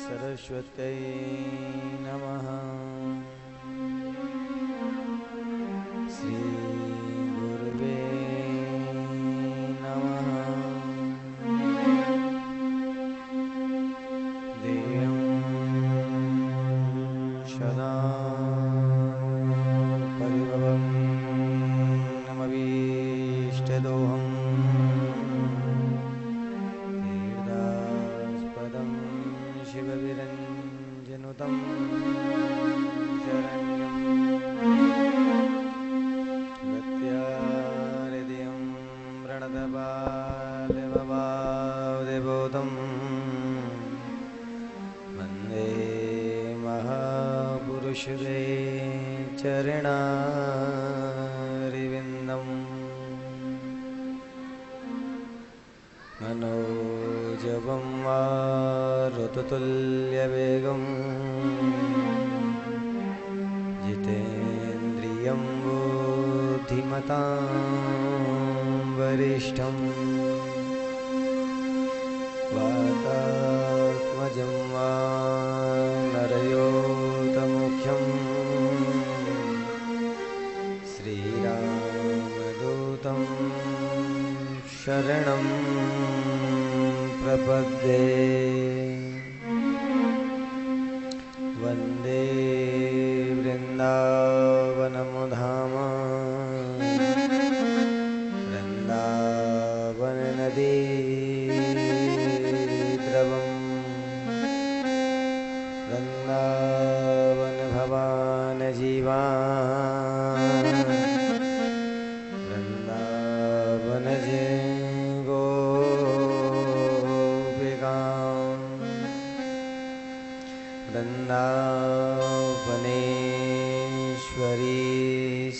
सरस्वत्यै नमः। श्रीगुरुवे नमः। देयं सदा परिभवनमभीष्टदोहम् तीर्थास्पदं शिवविरञ्जनुतं शरण्यं गत्याहृदयं प्रणतपालभवादेवोतं वन्दे महापुरुषे चरणारविन्दम्। मनोजवं मारुततुल्यवेगं जितेन्द्रियं बुद्धिमतां वरिष्ठं वातात्मजं वानरयोतमुख्यं श्रीरामदूतं शरणं प्रपद्ये। वन्दे वृन्दावनमुधाम वृन्दावननदीद्रवं वृन्दावनभवानजीवान् वृन्दावनजे वृन्दावनेश्वरी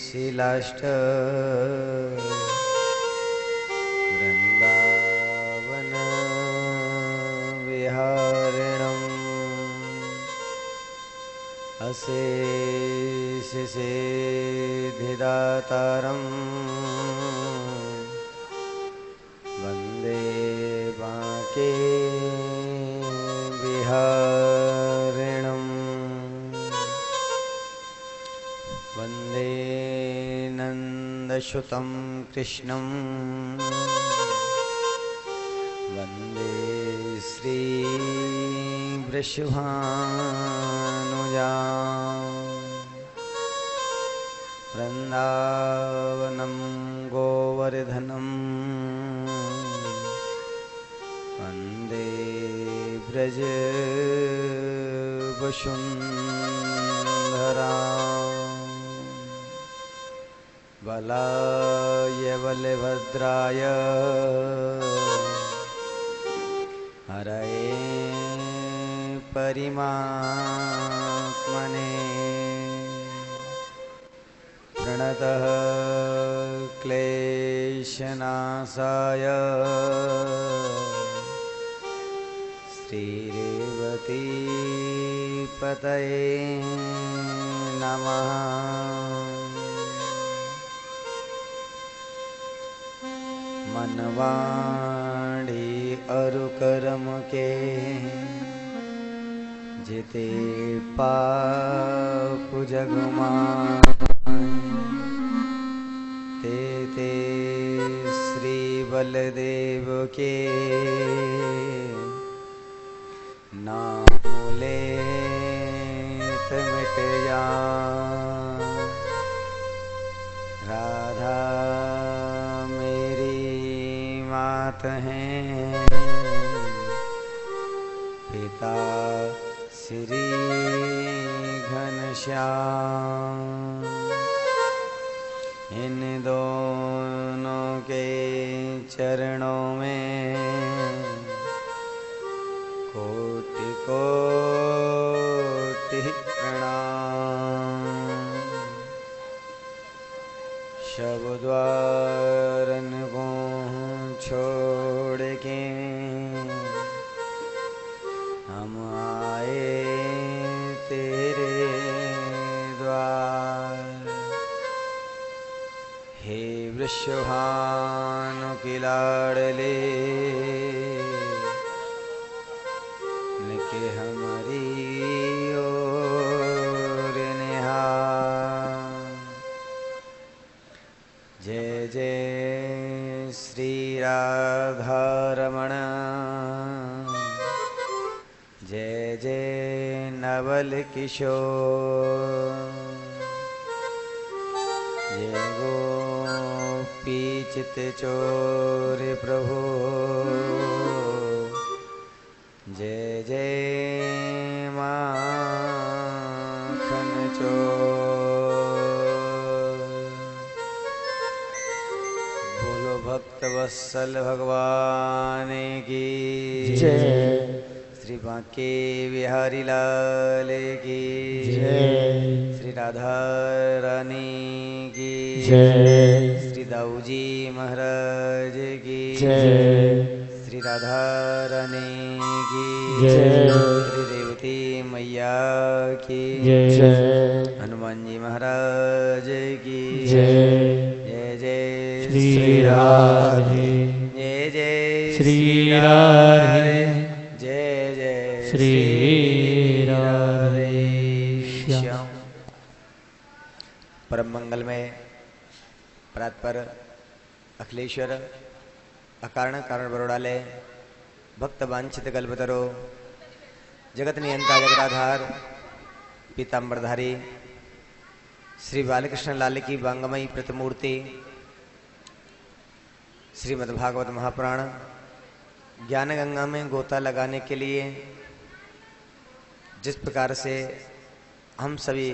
शिलाष्ट वृन्दावन विहारिणम् अशेष सिद्धिदातारं वन्दे बांके बिहारिणम्। वन्दे नन्दसुतं कृष्णं वन्दे श्रीवृषभानुजां वृन्दावनं गोवर्धनं वन्दे ब्रजवसुन्धरा बलाय बलभद्राय हरये परिमात्मने प्रणतः क्लेशनाशाय श्रीरेवतीपतये नमः। मनवाणी अरुकरम के जिते पाप जगमाय ते ते श्री बलदेव के नाम लेत मिट जाए। राधा मात हैं पिता श्री घनश्याम इन दोनों के चरणों में कोटि कोटि प्रणाम। शब द्वारन को छोड़ के हम आए तेरे द्वार। हे वृषभानु की लाडले के हमारी ओर निहार। जय जय श्री राधा रमण, जय जय नवल किशोर, जय गोपी चित चोर प्रभु, जय जय माखन चोर। बोलो भक्त वत्सल भगवान की जय, श्री बांके बिहारी लाल की जय, श्री राधा रानी की जय, श्री दाऊजी महाराज की जय, श्री राधा रानी की जय, श्री रेवती मैया की जय, हनुमान जी महाराज की जय, जय जय श्री राधे, जय जय श्री राधे, जय जय श्री राधे श्याम। परम मंगल में परात्पर अखिलेश्वर अकारण कारण बरोड़ाले भक्त वांछित कल्पतरो जगत नियंता जगदाधार पीताम्बरधारी श्री बालकृष्ण लाल की वांगमयी प्रतिमूर्ति श्रीमद्भागवत महापुराण ज्ञान गंगा में गोता लगाने के लिए जिस प्रकार से हम सभी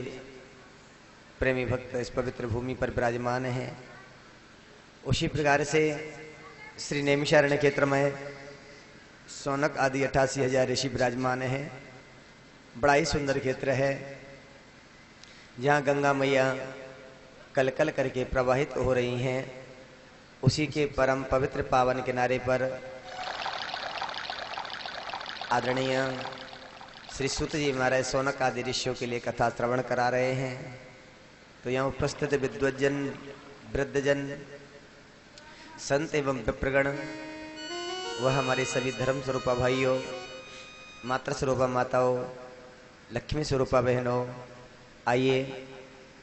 प्रेमी भक्त इस पवित्र भूमि पर विराजमान हैं, उसी प्रकार से श्री नैमिषारण्य क्षेत्र में सौनक आदि 88,000 ऋषि विराजमान हैं। बड़ा ही सुंदर क्षेत्र है जहाँ गंगा मैया कल कल करके प्रवाहित हो रही हैं। उसी के परम पवित्र पावन किनारे पर आदरणीय श्री सूत जी महाराज सौनक आदि ऋषियों के लिए कथा श्रवण करा रहे हैं। तो यहाँ उपस्थित विद्वज्जन, वृद्धजन, संत एवं विप्रगण, वह हमारे सभी धर्म स्वरूपा भाइयों, मातृ स्वरूपा माताओं, लक्ष्मी स्वरूपा बहनों, आइए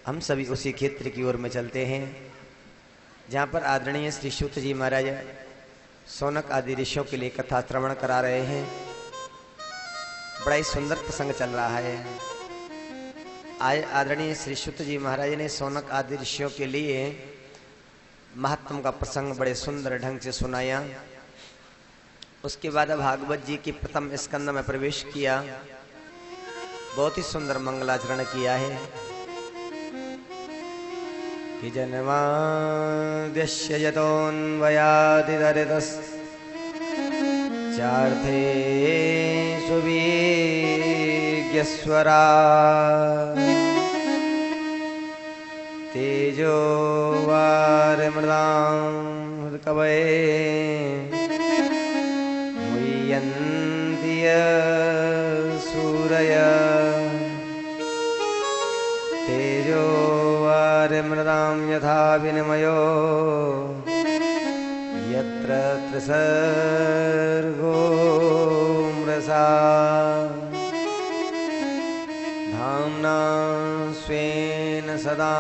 हम सभी उसी क्षेत्र की ओर में चलते हैं जहाँ पर आदरणीय श्री सूत जी महाराज सौनक आदि ऋषियों के लिए कथा श्रवण करा रहे हैं। बड़ा ही सुंदर प्रसंग चल रहा है। आज आदरणीय श्री सूत जी महाराज ने सौनक आदि ऋषियों के लिए महात्म का प्रसंग बड़े सुंदर ढंग से सुनाया। उसके बाद भागवत जी की प्रथम स्कंद में प्रवेश किया, बहुत ही सुंदर मंगलाचरण किया है कि जन्माद्यस्य यतोऽन्वयादितरितश्चार्थेषु विज्ञस्वरा तेजो वारिमृदां हृत्कवये मुह्यन्ति सूरया तेजो वारिमृदां यथा विनिमयो यत्र त्रिसर्गो मृषा धाम्ना स्वेन सदा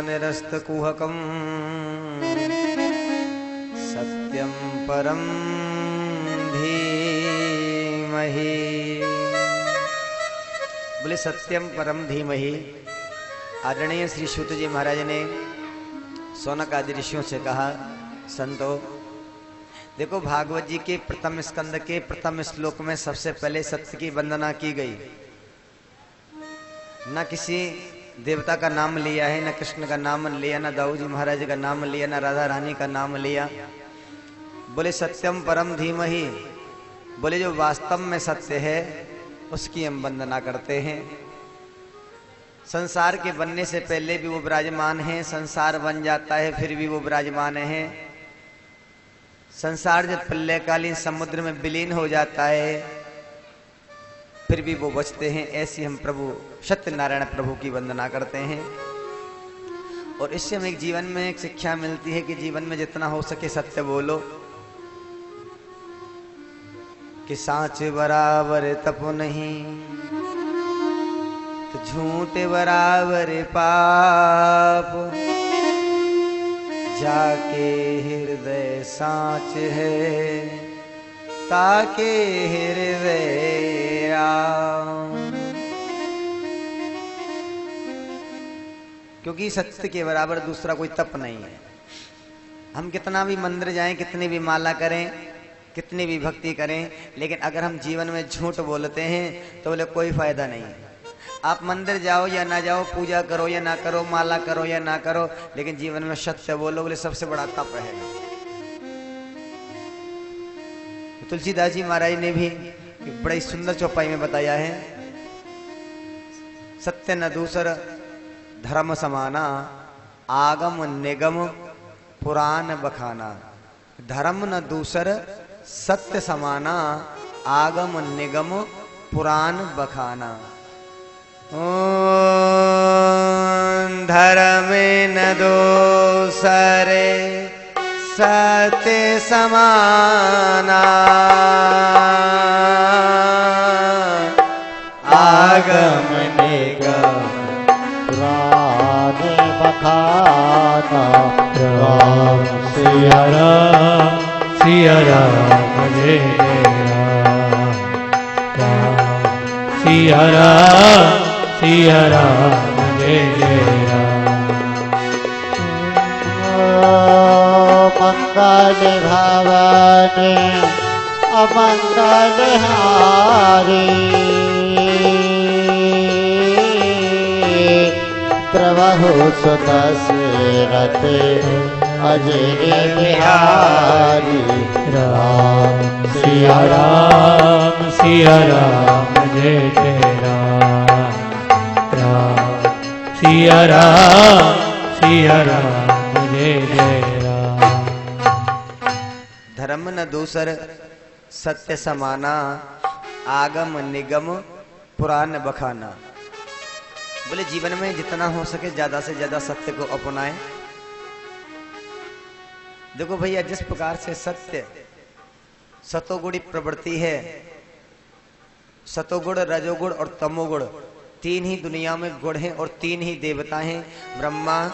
निरस्तकुहकं सत्यं परं धीमहि। बोले सत्यम परम धीमहि। आदरणीय श्री सूत जी महाराज ने सौनक आदि ऋषियों से कहा, संतो देखो, भागवत जी के प्रथम स्कंद के प्रथम श्लोक में सबसे पहले सत्य की वंदना की गई। न किसी देवता का नाम लिया है, न कृष्ण का नाम लिया, न दाऊ जी महाराज का नाम लिया, न राधा रानी का नाम लिया। बोले सत्यम परम धीमहि। बोले जो वास्तव में सत्य है उसकी हम वंदना करते हैं। संसार के बनने से पहले भी वो विराजमान है, संसार बन जाता है फिर भी वो विराजमान है। संसार जब प्रलयकालीन समुद्र में विलीन हो जाता है फिर भी वो बचते हैं। ऐसी हम प्रभु सत्यनारायण प्रभु की वंदना करते हैं। और इससे हमें जीवन में एक शिक्षा मिलती है कि जीवन में जितना हो सके सत्य बोलो। कि साँच बराबर तप नहीं, तो झूठ बराबर पाप। जाके हृदय साँच है, ताके हृदय राम। क्योंकि सत्य के बराबर दूसरा कोई तप नहीं है। हम कितना भी मंदिर जाएं, कितनी भी माला करें, कितनी भी भक्ति करें, लेकिन अगर हम जीवन में झूठ बोलते हैं तो बोले कोई फायदा नहीं है। आप मंदिर जाओ या ना जाओ, पूजा करो या ना करो, माला करो या ना करो, लेकिन जीवन में सत्य बोलो, बोले सबसे बड़ा तप है। तुलसीदास जी महाराज ने भी बड़ी सुंदर चौपाई में बताया है, सत्य न दूसर धर्म समाना, आगम निगम पुराण बखाना। धर्म न दूसर सत्य समाना, आगम निगम पुराण बखाना। धर्म न दूसरे सत्य समाना, आगम निगम पुराण बखाना। राम सिया राम सिया राम जय राम। राम सिया राम जय राम। मंगल भवानी अमंगल हारी, प्रभु सुत दशरथ अजय बिहारी। राम सिया राम जय जय राम। राम सिया राम जय जय राम। धर्म न दूसर सत्य समाना, आगम निगम पुराण बखाना। बोले जीवन में जितना हो सके ज्यादा से ज्यादा सत्य को अपनाएं। देखो भैया, जिस प्रकार से सत्य सतोगुणी प्रवृत्ति है, सतोगुण रजोगुण और तमोगुण तीन ही दुनिया में गुण हैं और तीन ही देवता हैं, ब्रह्मा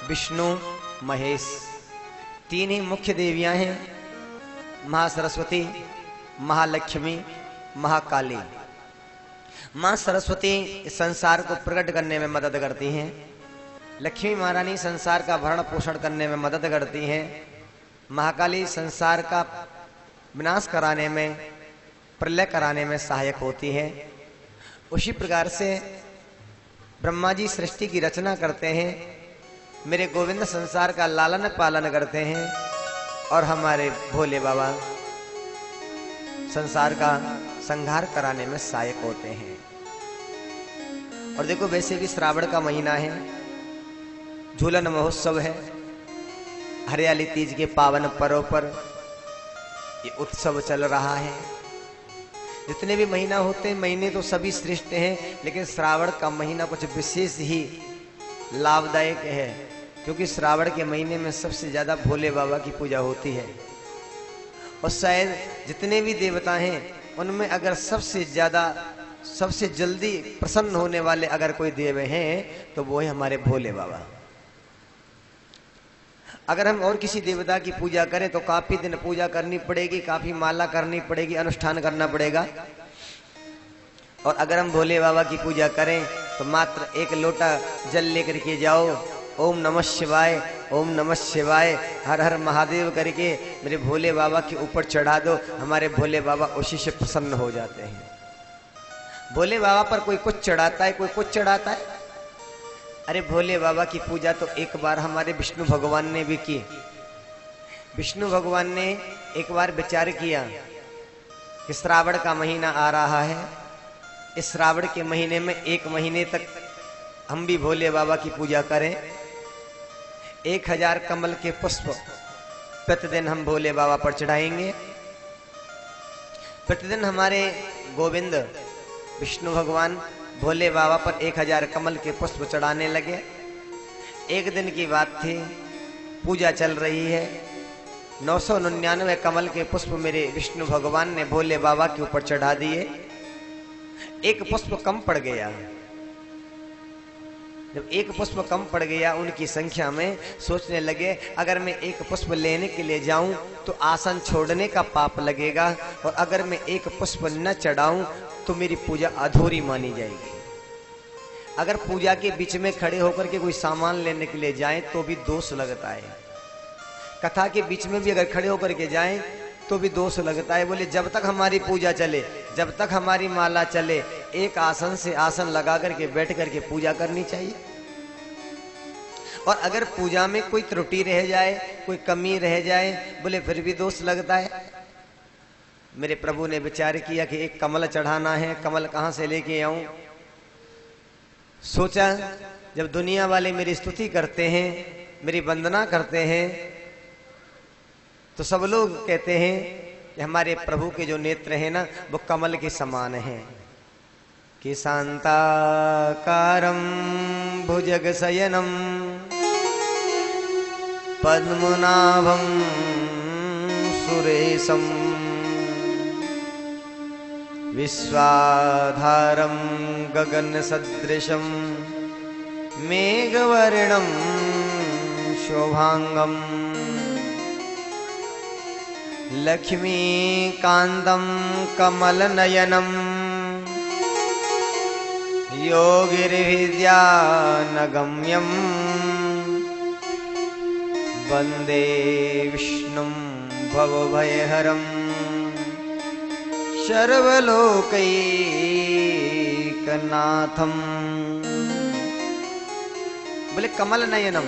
विष्णु महेश। तीन ही मुख्य देवियां हैं, महासरस्वती, महालक्ष्मी, महाकाली। माँ सरस्वती संसार को प्रकट करने में मदद करती हैं, लक्ष्मी महारानी संसार का भरण पोषण करने में मदद करती हैं, महाकाली संसार का विनाश कराने में, प्रलय कराने में सहायक होती है। उसी प्रकार से ब्रह्मा जी सृष्टि की रचना करते हैं, मेरे गोविंद संसार का लालन पालन करते हैं, और हमारे भोले बाबा संसार का संहार कराने में सहायक होते हैं। और देखो, वैसे भी श्रावण का महीना है, झूलन महोत्सव है, हरियाली तीज के पावन पर्व पर ये उत्सव चल रहा है। जितने भी महीना होते हैं, महीने तो सभी श्रेष्ठ हैं, लेकिन श्रावण का महीना कुछ विशेष ही लाभदायक है, क्योंकि श्रावण के महीने में सबसे ज्यादा भोले बाबा की पूजा होती है। और शायद जितने भी देवता हैं उनमें अगर सबसे ज्यादा सबसे जल्दी प्रसन्न होने वाले अगर कोई देव हैं तो वो है हमारे भोले बाबा। अगर हम और किसी देवता की पूजा करें तो काफी दिन पूजा करनी पड़ेगी, काफी माला करनी पड़ेगी, अनुष्ठान करना पड़ेगा। और अगर हम भोले बाबा की पूजा करें तो मात्र एक लोटा जल लेकर के जाओ, ओम नमः शिवाय, ओम नमः शिवाय, हर हर महादेव करके मेरे भोले बाबा के ऊपर चढ़ा दो, हमारे भोले बाबा उसी से प्रसन्न हो जाते हैं। भोले बाबा पर कोई कुछ चढ़ाता है, कोई कुछ चढ़ाता है। अरे भोले बाबा की पूजा तो एक बार हमारे विष्णु भगवान ने भी की। विष्णु भगवान ने एक बार विचार किया कि श्रावण का महीना आ रहा है, इस श्रावण के महीने में एक महीने तक हम भी भोले बाबा की पूजा करें। 1000 कमल के पुष्प प्रतिदिन हम भोले बाबा पर चढ़ाएंगे। प्रतिदिन हमारे गोविंद विष्णु भगवान भोले बाबा पर 1000 कमल के पुष्प चढ़ाने लगे। एक दिन की बात थी, पूजा चल रही है, 999 कमल के पुष्प मेरे विष्णु भगवान ने भोले बाबा के ऊपर चढ़ा दिए। एक पुष्प कम पड़ गया। जब एक पुष्प कम पड़ गया उनकी संख्या में, सोचने लगे अगर मैं एक पुष्प लेने के लिए जाऊं तो आसन छोड़ने का पाप लगेगा, और अगर मैं एक पुष्प न चढ़ाऊं तो मेरी पूजा अधूरी मानी जाएगी। अगर पूजा के बीच में खड़े होकर के कोई सामान लेने के लिए जाएं तो भी दोष लगता है। कथा के बीच में भी अगर खड़े होकर के जाएं तो भी दोष लगता है। बोले जब तक हमारी पूजा चले, जब तक हमारी माला चले, एक आसन से आसन लगा करके बैठ करके पूजा करनी चाहिए। और अगर पूजा में कोई त्रुटि रह जाए, कोई कमी रह जाए, बोले फिर भी दोष लगता है। मेरे प्रभु ने विचार किया कि एक कमल चढ़ाना है, कमल कहां से लेके आऊं। सोचा जब दुनिया वाले मेरी स्तुति करते हैं, मेरी वंदना करते हैं, तो सब लोग कहते हैं कि हमारे प्रभु के जो नेत्र हैं ना वो कमल के समान हैं। कि शांताकारं भुजगशयनं पद्मनाभं सुरेशं विश्वाधारं गगनसदृशं मेघवर्णं शोभांगं लक्ष्मीकान्तं कमलनयनं योगिर्विद्यानगम्यं वन्दे विष्णुं भवभयहरं सर्वलोकैकनाथं। बोले कमल नयनम।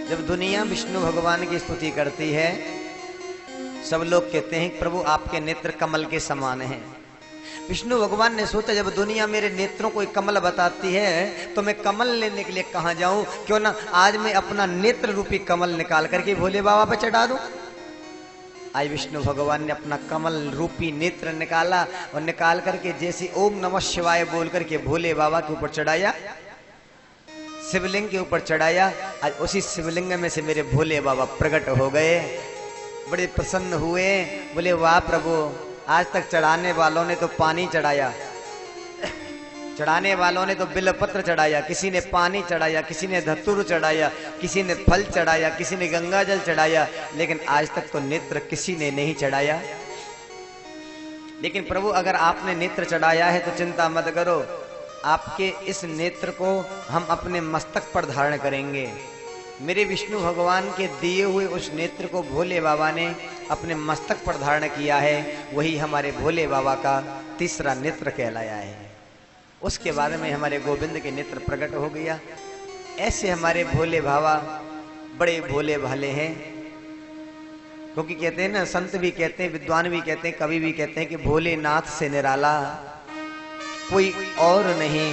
जब दुनिया विष्णु भगवान की स्तुति करती है, सब लोग कहते हैं प्रभु आपके नेत्र कमल के समान हैं। विष्णु भगवान ने सोचा जब दुनिया मेरे नेत्रों को एक कमल बताती है तो मैं कमल लेने के लिए कहां जाऊं, क्यों ना आज मैं अपना नेत्र रूपी कमल निकाल करके भोले बाबा पे चढ़ा दूं। आज विष्णु भगवान ने अपना कमल रूपी नेत्र निकाला और निकाल करके जैसे ओम नमः शिवाय बोल करके भोले बाबा के ऊपर चढ़ाया, शिवलिंग के ऊपर चढ़ाया। आज उसी शिवलिंग में से मेरे भोले बाबा प्रकट हो गए, बड़े प्रसन्न हुए। बोले वाह प्रभु, आज तक चढ़ाने वालों ने तो पानी चढ़ाया, चढ़ाने वालों ने तो बिलपत्र चढ़ाया, किसी ने पानी चढ़ाया, किसी ने धतूर चढ़ाया, किसी ने फल चढ़ाया, किसी ने गंगा जल चढ़ाया, लेकिन आज तक तो नेत्र किसी ने नहीं चढ़ाया। लेकिन प्रभु अगर आपने नेत्र चढ़ाया है तो चिंता मत करो, आपके इस नेत्र को हम अपने मस्तक पर धारण करेंगे। मेरे विष्णु भगवान के दिए हुए उस नेत्र को भोले बाबा ने अपने मस्तक पर धारण किया है, वही हमारे भोले बाबा का तीसरा नेत्र कहलाया है। उसके बाद में हमारे गोविंद के नेत्र प्रकट हो गया। ऐसे हमारे भोले बाबा बड़े भोले भाले हैं, क्योंकि कहते हैं ना, संत भी कहते हैं, विद्वान भी कहते हैं, कवि भी कहते हैं कि भोलेनाथ से निराला कोई और नहीं।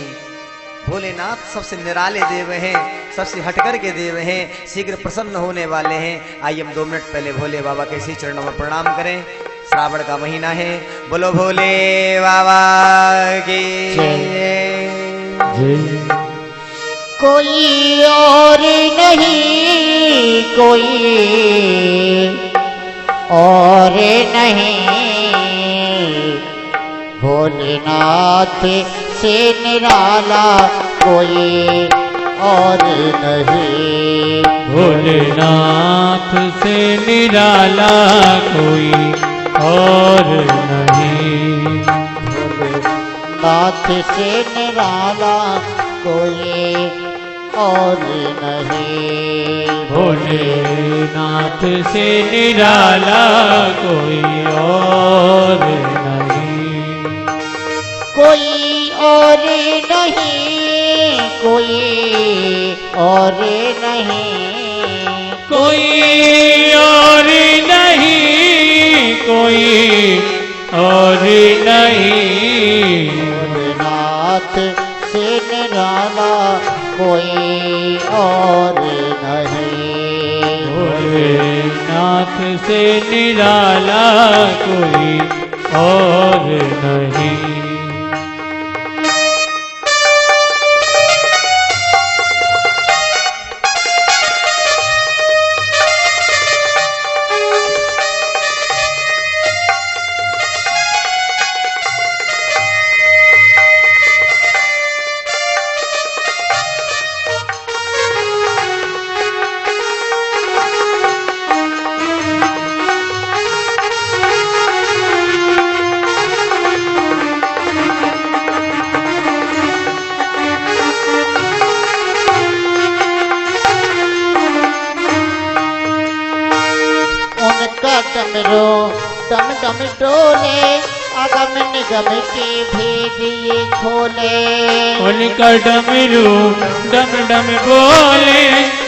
भोलेनाथ सबसे निराले देव हैं, सबसे हटकर के देव हैं, शीघ्र प्रसन्न होने वाले हैं। आइए हम 2 मिनट पहले भोले बाबा के इसी चरणों में प्रणाम करें। श्रावण का महीना है, बोलो भोले बाबा की जय। कोई और नहीं, कोई और नहीं, भोलेनाथ से निराला कोई और नहीं। भोलेनाथ से निराला कोई और नहीं। भोलेनाथ से निराला कोई और नहीं। भोलेनाथ से निराला कोई और नहीं। कोई और नहीं, कोई और नहीं, कोई और नहीं, कोई और नहीं। भोलेनाथ से निराला कोई और नहीं। भोलेनाथ से निराला कोई और नहीं। डमरू डम डम डोले अगम निगम के भेद ये खोले। उनका डमरू डम डम बोले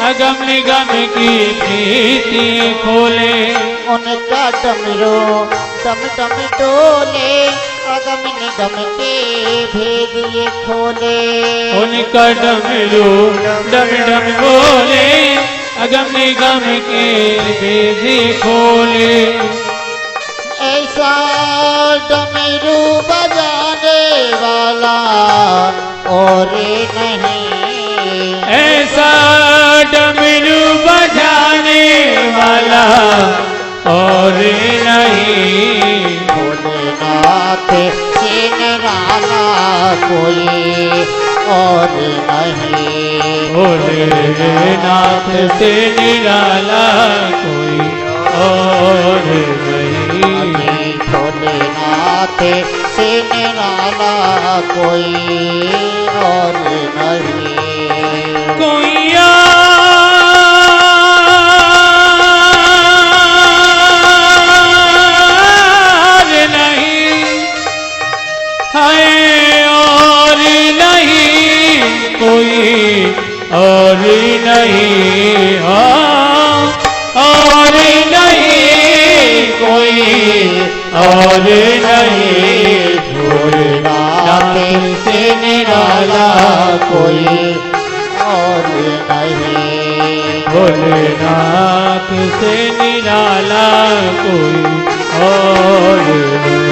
अगम निगम की प्रीति खोले। उनका डमरू डम डम डोले अगम निगम के भेद ये खोले। उनका डमरू डम डम बोले अगम निगम के भेद खोले। ऐसा डमरू बजाने वाला और नहीं। ऐसा डमरू बजाने वाला और नहीं। भोलेनाथ से निराला कोई और नहीं। भोलेनाथ से निराला कोई और नहीं। भोलेनाथ से निराला कोई और नहीं। कोई और नहीं है और नहीं कोई और नहीं। और नहीं कोई और नहीं। भोलेनाथ से निराला कोई और नहीं। भोलेनाथ से निराला कोई और नहीं।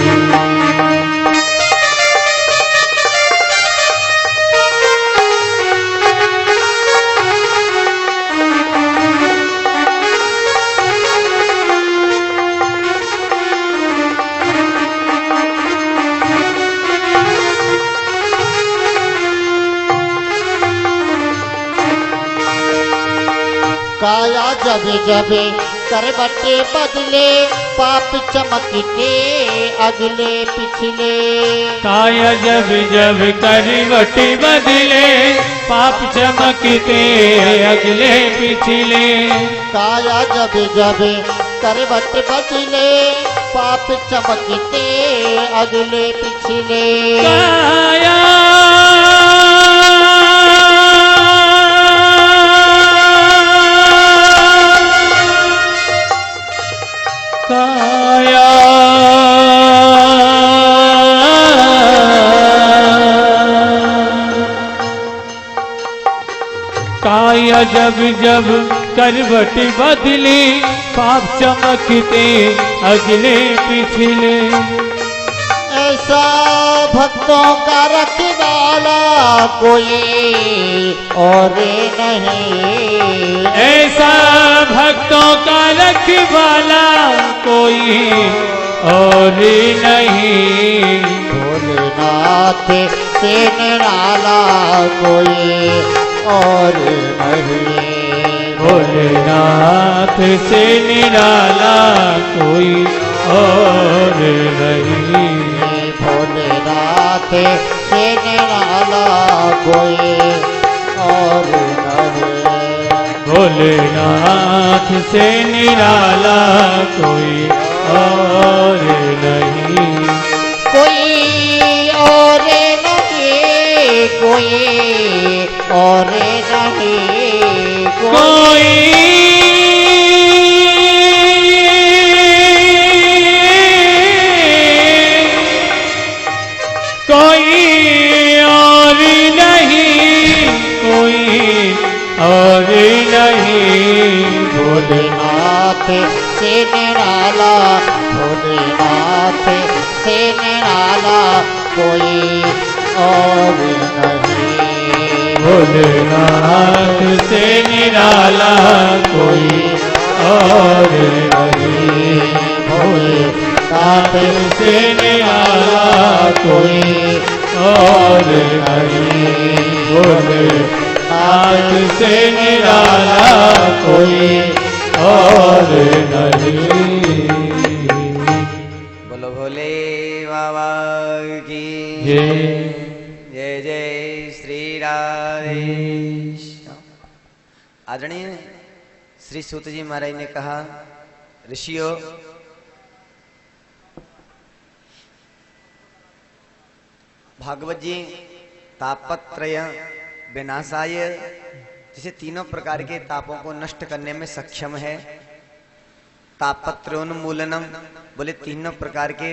काया जब जब करवटे बदले पाप चमकते अगले पिछले। काया जब जब करवट बदले पाप चमकते अगले पिछले। काया जब जब करवट बदले पाप चमकते अगले पिछले। काया काया काया जब जब करवट बदली पाप चमकते अगले पिछले। ऐसा भक्तों का रखवाला कोई और नहीं। ऐसा भक्तों का रखवाला कोई और नहीं। भोलेनाथ से निराला कोई और नहीं। भोलेनाथ से निराला कोई और नहीं। भोलेनाथ से निराला कोई और नहीं। भोलेनाथ से निराला कोई और नहीं। कोई और नहीं कोई और नहीं। कोई कोई और नहीं कोई और नहीं। भोलेनाथ से निराला भोलेनाथ से निराला कोई और नहीं। भोलेनाथ से निराला कोई और नहीं। भोलेनाथ से निराला कोई और नहीं। भोलेनाथ से निराला कोई और नहीं। बोलो भोले बाबा की जय। जय जय श्री राधे। आदरणीय श्री सूत जी महाराज ने कहा, ऋषियों भागवत जी तापत्रय विनाशाय, जिसे तीनों प्रकार के तापों को नष्ट करने में सक्षम है। तापत्रोन्मूलनम, बोले तीनों प्रकार के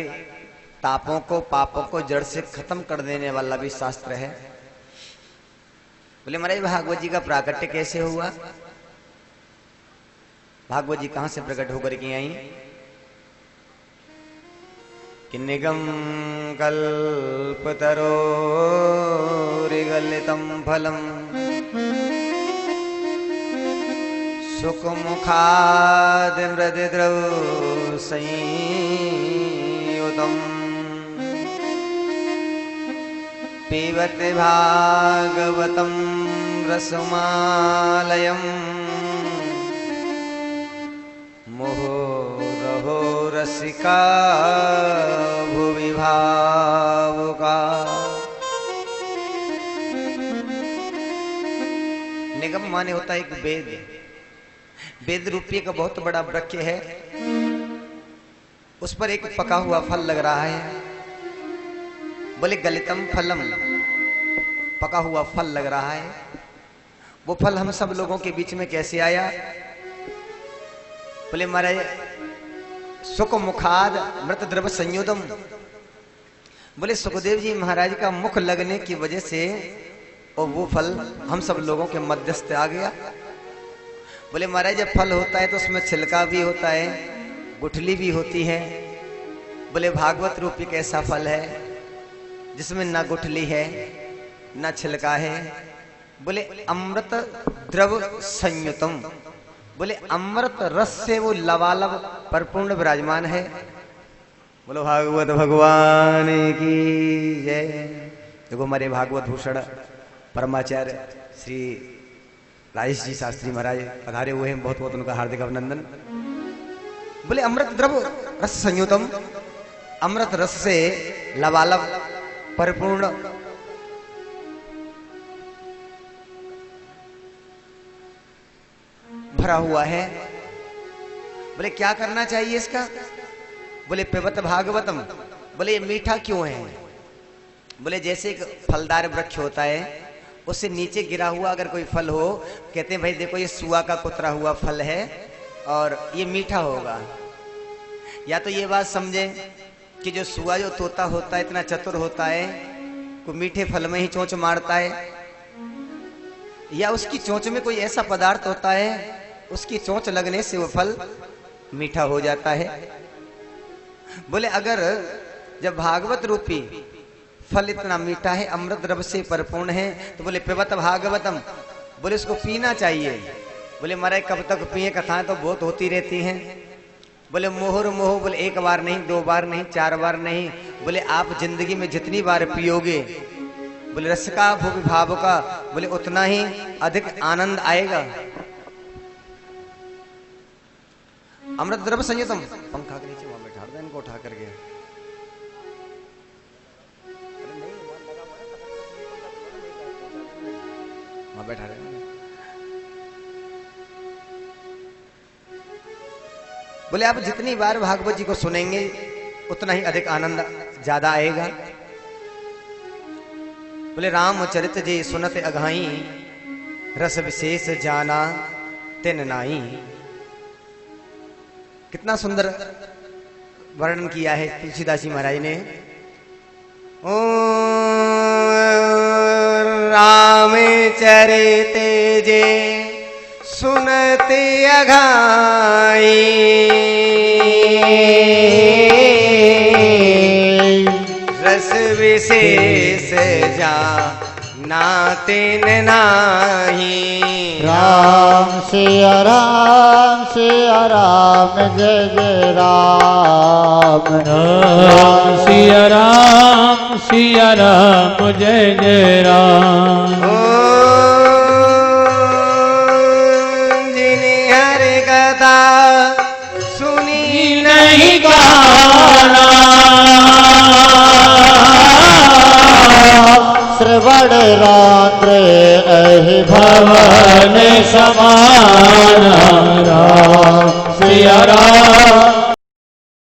तापों को, पापों को जड़ से खत्म कर देने वाला भी शास्त्र है। बोले महाराज भागवत जी का प्राकट्य कैसे हुआ? भागवत जी कहां से प्रकट होकर के आई? कि निगम कल्पतरोरिगलितं फलम सुखमुखाद मृदद्रव संयुतम् पिबत भागवतं रसमालयम् मुहुरहो रसिका भुवि भावुका। निगम माने होता है एक वेद। वेद रूपी का बहुत बड़ा वृक्ष है, उस पर एक पका हुआ फल लग रहा है। बोले गलितम फलम, पका हुआ फल लग रहा है। वो फल हम सब लोगों के बीच में कैसे आया? बोले महाराज सुख मुखाद मृत द्रव संयुतम, बोले सुखदेव जी महाराज का मुख लगने की वजह से और वो फल हम सब लोगों के मध्यस्थ आ गया। बोले महाराज जब फल होता है तो उसमें छिलका भी होता है, गुठली भी होती है। बोले भागवत रूपी कैसा फल है जिसमें ना गुठली है ना छिलका है? बोले अमृत द्रव संयुतम, बोले अमृत रस से वो लबालब परिपूर्ण विराजमान है। बोलो भागवत भगवान की जय। देखो हमारे भागवत भूषण परमाचार्य श्री राजेश जी शास्त्री महाराज पधारे हुए हैं, बहुत बहुत उनका हार्दिक अभिनंदन। बोले अमृत द्रव रस संयुतम, अमृत रस से लबालब परिपूर्ण भरा हुआ है। बोले क्या करना चाहिए इसका? बोले पिबत भागवतम, बोले ये मीठा क्यों है? बोले जैसे एक फलदार वृक्ष होता है, उससे नीचे गिरा हुआ अगर कोई फल हो, कहते हैं भाई देखो ये सुआ का कुतरा हुआ फल है और ये मीठा होगा। या तो ये बात समझे कि जो सुआ जो तोता होता है इतना चतुर होता है, को मीठे फल में ही चोंच मारता है, या उसकी चोंच में कोई ऐसा पदार्थ होता है उसकी चोंच लगने से वो फल मीठा हो जाता है। बोले अगर जब भागवत रूपी फल इतना मीठा है, अमृत द्रव से परिपूर्ण है, तो बोले पिबत भागवतम, बोले उसको पीना चाहिए। बोले महाराज कब तक पिए? कथाएं तो बहुत होती रहती हैं। बोले मोहर मोह, बोले एक बार नहीं, दो बार नहीं, चार बार नहीं, बोले आप जिंदगी में जितनी बार पियोगे, बोले रस का भोग भाव का, बोले उतना ही अधिक आनंद आएगा। अमृत द्रव संयुतम, पंखा के नीचे वहां बैठा दे इनको उठा करके। वहां बैठा रहे बोले आप जितनी बार भागवत जी को सुनेंगे उतना ही अधिक आनंद ज्यादा आएगा। बोले रामचरित जी सुनत अघाई, रस विशेष जाना तिन नाई। कितना सुंदर वर्णन किया है तुलसीदास जी महाराज ने। ओ रामचरित जे सुनते अघाई, रस विशेष जाना तिन नाही। राम सिया राम सिया राम जय जय राम। राम सिया राम जय जय राम। जिन्हें हर कथा सुनी नहीं गाना, श्रवण रात्र अहि भवन समाना। राम सिया राम